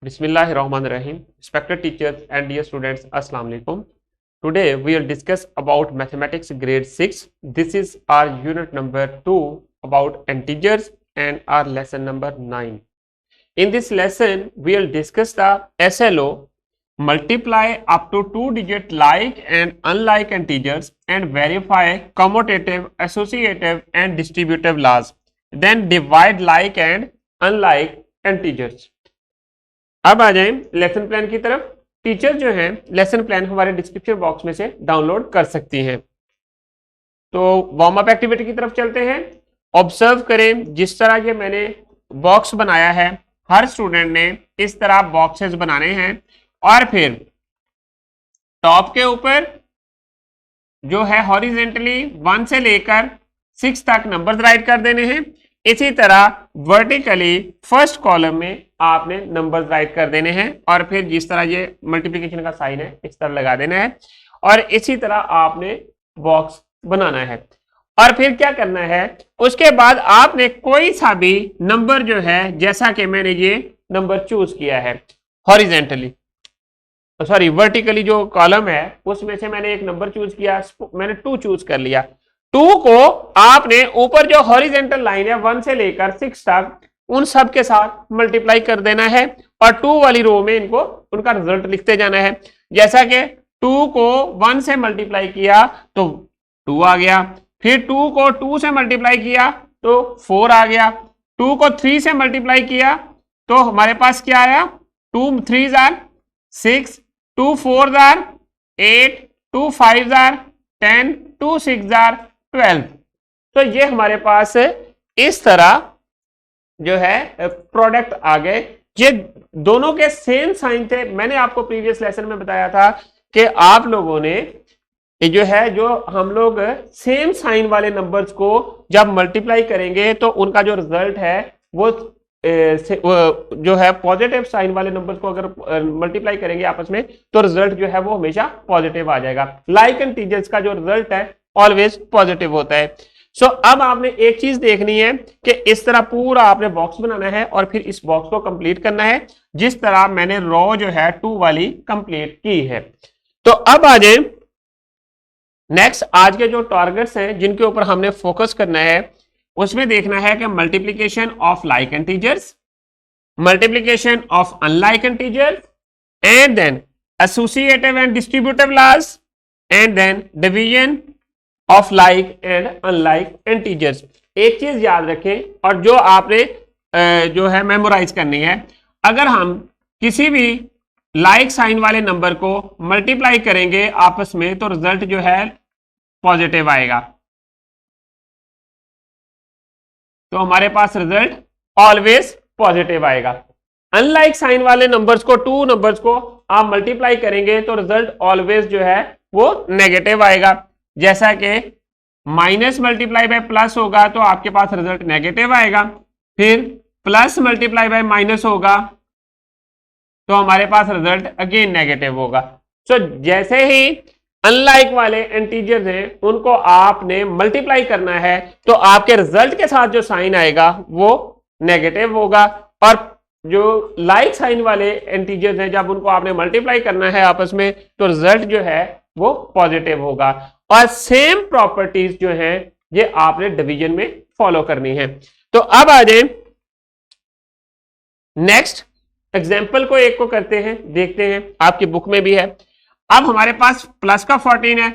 Bismillahirrahmanirrahim. Respected teachers and dear students, Assalamu alaikum. Today we will discuss about mathematics grade 6. This is our unit number 2 about integers and our lesson number 9. In this lesson we will discuss the SLO, multiply up to 2-digit like and unlike integers and verify commutative, associative and distributive laws. Then divide like and unlike integers. अब आ जाएं lesson plan की तरफ। Teacher जो है lesson plan हमारे description box में से download कर सकती हैं। तो वार्म अप एक्टिविटी की तरफ चलते हैं। ऑब्जर्व करें जिस तरह के मैंने बॉक्स बनाया है, हर स्टूडेंट ने इस तरह बॉक्सेस बनाने हैं और फिर टॉप के ऊपर जो है हॉरिजेंटली 1 से लेकर 6 तक नंबर राइट कर देने हैं। इसी तरह वर्टिकली फर्स्ट कॉलम में आपने नंबर राइट कर देने हैं और फिर जिस तरह ये मल्टीप्लिकेशन का साइन है इस तरह लगा देना है और इसी तरह आपने बॉक्स बनाना है। और फिर क्या करना है, उसके बाद आपने कोई सा भी नंबर जो है, जैसा कि मैंने ये नंबर चूज किया है हॉरिजेंटली, सॉरी वर्टिकली जो कॉलम है उसमें से मैंने एक नंबर चूज किया, मैंने 2 चूज कर लिया। 2 को आपने ऊपर जो हॉरिजेंटल लाइन है 1 से लेकर 6 तक उन सब के साथ मल्टीप्लाई कर देना है और 2 वाली रो में इनको उनका रिजल्ट लिखते जाना है। जैसा कि 2 को 1 से मल्टीप्लाई किया तो 2 आ गया, फिर 2 को 2 से मल्टीप्लाई किया तो 4 आ गया, 2 को 3 से मल्टीप्लाई किया तो हमारे पास क्या आया, 2 3 जार 6, 2 4 जार 8, 2 5 जार 10, 2 6 जार 12। तो ये हमारे पास इस तरह जो है प्रोडक्ट आ गए। ये दोनों के सेम साइन थे। मैंने आपको प्रीवियस लेसन में बताया था कि आप लोगों ने जो है, जो हम लोग सेम साइन वाले नंबर्स को जब मल्टीप्लाई करेंगे तो उनका जो रिजल्ट है वो जो है पॉजिटिव साइन वाले नंबर्स को अगर मल्टीप्लाई करेंगे आपस में तो रिजल्ट जो है वो हमेशा पॉजिटिव आ जाएगा। लाइक इंटीजर्स का जो रिजल्ट है ऑलवेज पॉजिटिव होता है। सो अब आपने एक चीज देखनी है कि इस तरह पूरा आपने बॉक्स बनाना है और फिर इस बॉक्स को कंप्लीट करना है जिस तरह मैंने रो जो है 2 वाली कंप्लीट की है। तो अब आ जाए नेक्स्ट, आज के जो टारगेट्स हैं जिनके ऊपर हमने फोकस करना है उसमें देखना है कि multiplication of like integers, multiplication of unlike integers and then associative and distributive laws and then division of like and unlike integers. एक चीज याद रखें और जो आपने जो है मेमोराइज करनी है, अगर हम किसी भी लाइक साइन वाले नंबर को मल्टीप्लाई करेंगे आपस में तो रिजल्ट जो है पॉजिटिव आएगा। तो हमारे पास रिजल्ट ऑलवेज पॉजिटिव आएगा। अनलाइक साइन वाले नंबर्स को, 2 नंबर्स को आप मल्टीप्लाई करेंगे तो रिजल्ट ऑलवेज जो है वो नेगेटिव आएगा। जैसा कि माइनस मल्टीप्लाई बाय प्लस होगा तो आपके पास रिजल्ट नेगेटिव आएगा, फिर प्लस मल्टीप्लाई बाय माइनस होगा तो हमारे पास रिजल्ट अगेन नेगेटिव होगा। सो जैसे ही अनलाइक वाले इंटीजर्स हैं उनको आपने मल्टीप्लाई करना है तो आपके रिजल्ट के साथ जो साइन आएगा वो नेगेटिव होगा और जो लाइक साइन वाले इंटीजर्स हैं जब उनको आपने मल्टीप्लाई करना है आपस में तो रिजल्ट जो है वो पॉजिटिव होगा। और सेम प्रॉपर्टीज जो हैं ये आपने डिवीजन में फॉलो करनी है। तो अब आ जाए नेक्स्ट एग्जाम्पल को एक को करते हैं, देखते हैं, आपकी बुक में भी है। अब हमारे पास प्लस का 14 है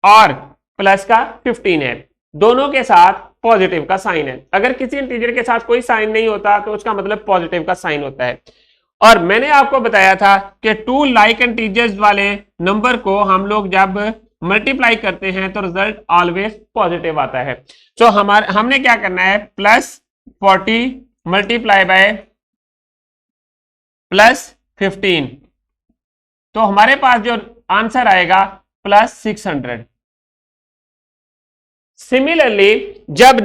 और प्लस का 15 है, दोनों के साथ पॉजिटिव का साइन है। अगर किसी इंटीजर के साथ कोई साइन नहीं होता तो उसका मतलब पॉजिटिव का साइन होता है। और मैंने आपको बताया था कि 2 लाइक इंटीजर्स वाले नंबर को हम लोग जब मल्टीप्लाई करते हैं तो रिजल्ट ऑलवेज पॉजिटिव आता है। सो हमने क्या करना है, प्लस 40 मल्टीप्लाई बाय प्लस 15 तो हमारे पास जो आंसर आएगा प्लस 600। सिमिलरली जब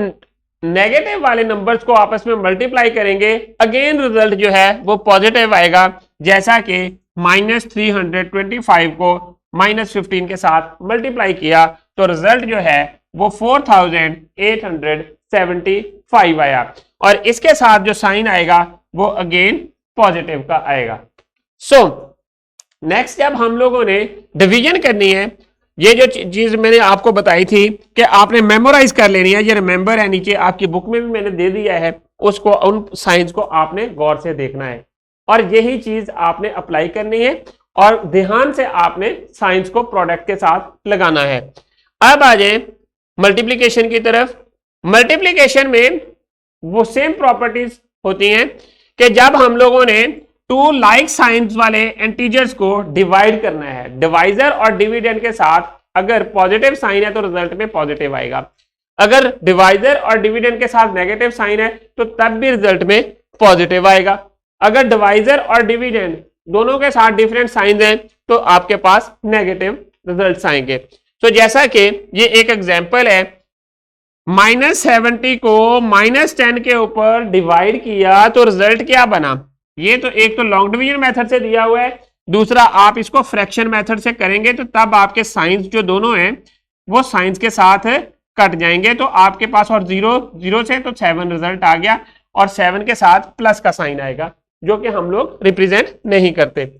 नेगेटिव वाले नंबर्स को आपस में मल्टीप्लाई करेंगे अगेन रिजल्ट जो है वो पॉजिटिव आएगा। जैसा कि माइनस 325 को माइनस 15 के साथ मल्टीप्लाई किया तो रिजल्ट जो है वो 4875 आया और इसके साथ जो साइन आएगा वो अगेन पॉजिटिव का आएगा। सो नेक्स्ट जब हम लोगों ने डिवीजन करनी है, ये जो चीज मैंने आपको बताई थी कि आपने मेमोराइज कर लेनी है, ये रिमेंबर है नीचे आपकी बुक में भी मैंने दे दिया है, उसको उन साइंस को आपने गौर से देखना है और यही चीज आपने अप्लाई करनी है और ध्यान से आपने साइंस को प्रोडक्ट के साथ लगाना है। अब आ जाए मल्टीप्लीकेशन की तरफ। मल्टीप्लीकेशन में वो सेम प्रॉपर्टीज होती हैं कि जब हम लोगों ने टू लाइक साइंस वाले इंटीजर्स को डिवाइड करना है, डिवाइजर और डिविडेंड के साथ अगर पॉजिटिव साइन है तो रिजल्ट में पॉजिटिव आएगा, अगर डिवाइजर और डिविडेंड के साथ नेगेटिव साइन है तो तब भी रिजल्ट में पॉजिटिव आएगा। अगर डिवाइजर और डिविडेंड दोनों के साथ डिफरेंट साइन हैं तो आपके पास नेगेटिव रिजल्ट्स आएंगे। तो जैसा कि ये एक एग्जांपल है, -70 को -10 के ऊपर डिवाइड किया तो रिजल्ट क्या बना। ये तो एक तो लॉन्ग डिवीजन मेथड से दिया हुआ है, दूसरा आप इसको फ्रैक्शन मेथड से करेंगे तो तब आपके साइंस जो दोनों हैं वो साइंस के साथ कट जाएंगे, तो आपके पास और 0 से तो 7 रिजल्ट आ गया और 7 के साथ प्लस का साइन आएगा जो कि हम लोग रिप्रेजेंट नहीं करते।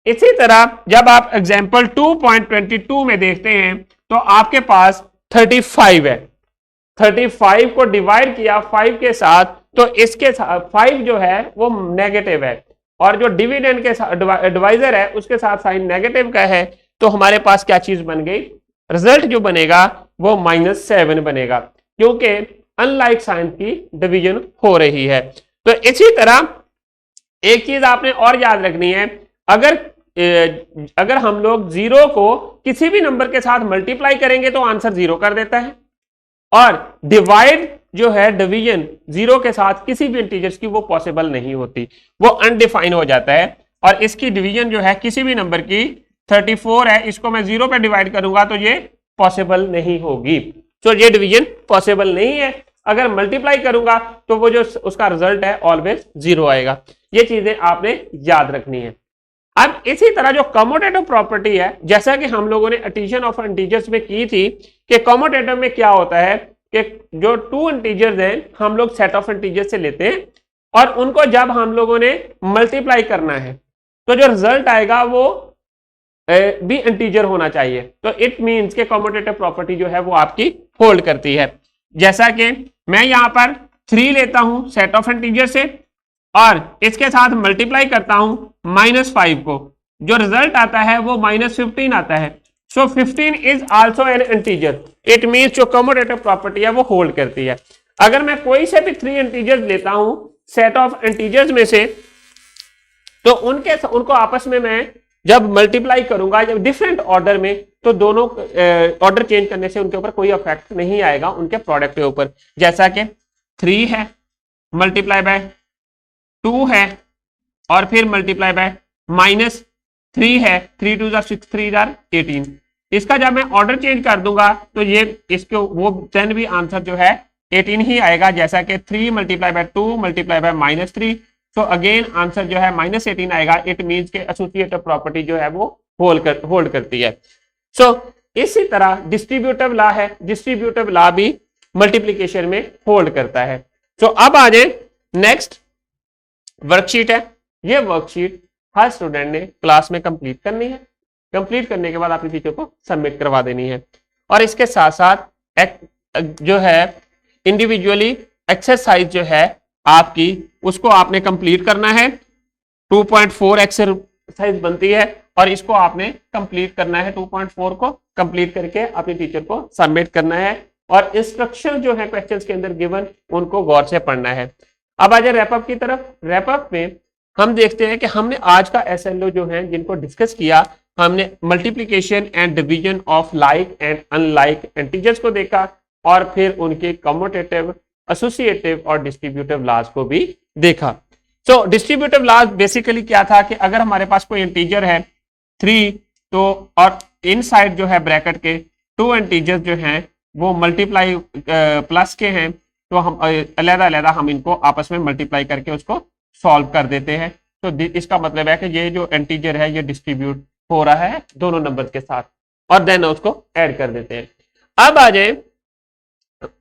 इसी तरह जब आप एग्जाम्पल 2.22 में देखते हैं तो आपके पास 35 है, 35 को डिवाइड किया 5 के साथ तो इसके 5 जो है वो नेगेटिव है और जो डिविडेंड के साथ डिवाइजर है उसके साथ साइन नेगेटिव का है, तो हमारे पास क्या चीज बन गई, रिजल्ट जो बनेगा वो -7 बनेगा क्योंकि अनलाइक साइन की डिवीजन हो रही है। तो इसी तरह एक चीज आपने और याद रखनी है, अगर हम लोग 0 को किसी भी नंबर के साथ मल्टीप्लाई करेंगे तो आंसर 0 कर देता है और डिवाइड जो है डिवीजन 0 के साथ किसी भी इंटीजर्स की वो पॉसिबल नहीं होती, वो अनडिफाइन हो जाता है और इसकी डिवीजन जो है किसी भी नंबर की 34 है, इसको मैं 0 पे डिवाइड करूंगा तो ये पॉसिबल नहीं होगी, तो ये डिवीजन पॉसिबल नहीं है। अगर मल्टीप्लाई करूंगा तो वो जो उसका रिजल्ट है ऑलवेज 0 आएगा। ये चीजें आपने याद रखनी है। अब इसी तरह जो कम्यूटेटिव प्रॉपर्टी है, जैसा कि हम लोगों ने एडिशन ऑफ इंटीजर्स में की थी कि कम्यूटेटिव में क्या होता है कि जो 2 इंटीजर्स हैं हम लोग सेट ऑफ इंटीजर्स से लेते हैं और उनको जब हम लोगों ने मल्टीप्लाई करना है तो जो रिजल्ट आएगा वो भी इंटीजर होना चाहिए, तो इट मींस के कम्यूटेटिव प्रॉपर्टी जो है वो आपकी होल्ड करती है। जैसा कि मैं यहां पर 3 लेता हूं सेट ऑफ इंटीजर से और इसके साथ मल्टीप्लाई करता हूं -5 को, जो रिजल्ट आता है वो -15 आता है। सो 15 is also an integer, it means जो कम्यूटेटिव प्रॉपर्टी है वो होल्ड करती है। अगर मैं कोई से भी 3 इंटीजर्स लेता हूं सेट ऑफ इंटीजर्स में से तो उनको आपस में मैं जब मल्टीप्लाई करूंगा जब डिफरेंट ऑर्डर में तो दोनों ऑर्डर चेंज करने से उनके ऊपर कोई इफेक्ट नहीं आएगा उनके प्रोडक्ट के ऊपर। जैसा कि 3 है मल्टीप्लाई बाय 2 है और फिर मल्टीप्लाई बाय -3 है, 3 2 6 3 18, इसका जब मैं ऑर्डर चेंज कर दूंगा तो ये इसको वो देन भी आंसर जो है 18 ही आएगा। जैसा कि 3 मल्टीप्लाई बाय 2 मल्टीप्लाई बाय -3, तो अगेन आंसर जो है -18 आएगा। इट मींस के एसोसिएटिव प्रॉपर्टी जो है वो होल्ड करती है। सो इसी तरह डिस्ट्रीब्यूटिव लॉ है, डिस्ट्रीब्यूटिव लॉ भी मल्टीप्लिकेशन में होल्ड करता है। सो अब आ जाए नेक्स्ट वर्कशीट है, ये वर्कशीट हर स्टूडेंट ने क्लास में कंप्लीट करनी है, कंप्लीट करने के बाद अपनी टीचर को सबमिट करवा देनी है और इसके साथ साथ जो है इंडिविजुअली एक्सरसाइज जो है आपकी उसको आपने कंप्लीट करना है। 2.4 एक्सरसाइज बनती है और इसको आपने कंप्लीट करना है, 2.4 को कंप्लीट करके अपनी टीचर को सबमिट करना है और इंस्ट्रक्शन जो है क्वेश्चंस के अंदर गिवन उनको गौर से पढ़ना है। अब आ जाए रैपअप की तरफ। रैपअप में हम देखते हैं कि हमने आज का एसएलओ जो है जिनको डिस्कस किया, हमने multiplication and division of like and unlike integers को देखा और फिर उनके कम्यूटेटिव, एसोसिएटिव और डिस्ट्रीब्यूटिव लॉज को भी देखा। सो डिस्ट्रीब्यूटिव लॉज बेसिकली क्या था कि अगर हमारे पास कोई इंटीजर है 3 तो और इनसाइड जो है ब्रैकेट के 2 इंटीजर्स जो हैं वो मल्टीप्लाई प्लस के हैं तो हम अलग-अलग हम इनको आपस में मल्टीप्लाई करके उसको सॉल्व कर देते हैं। तो इसका मतलब है कि ये जो इंटीजर है ये डिस्ट्रीब्यूट हो रहा है दोनों नंबर्स के साथ और देन उसको ऐड कर देते हैं। अब आ जाए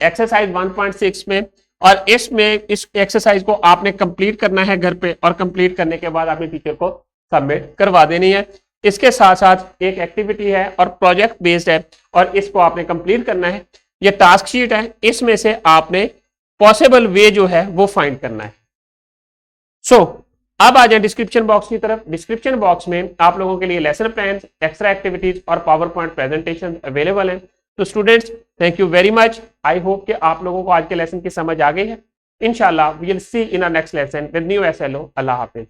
एक्सरसाइज 1.6 में और इसमें इस एक्सरसाइज को आपने कंप्लीट करना है घर पे, और कंप्लीट करने के बाद आपने टीचर को सबमिट करवा देनी है। इसके साथ साथ एक एक्टिविटी है और प्रोजेक्ट बेस्ड है, और इसको आपने कंप्लीट करना है। ये टास्क शीट है, इसमें से आपने पॉसिबल वे जो है वो फाइंड करना है। अब आ जाए डिस्क्रिप्शन बॉक्स की तरफ। डिस्क्रिप्शन बॉक्स में आप लोगों के लिए लेसन प्लान, एक्स्ट्रा एक्टिविटीज और पावर पॉइंट प्रेजेंटेशन अवेलेबल हैं। तो students, thank you very much. I hope कि आप लोगों को आज के लेसन की समझ आ गई है। इंशाल्लाह we will see in our next lesson with new SLO. अल्लाह हाफिज।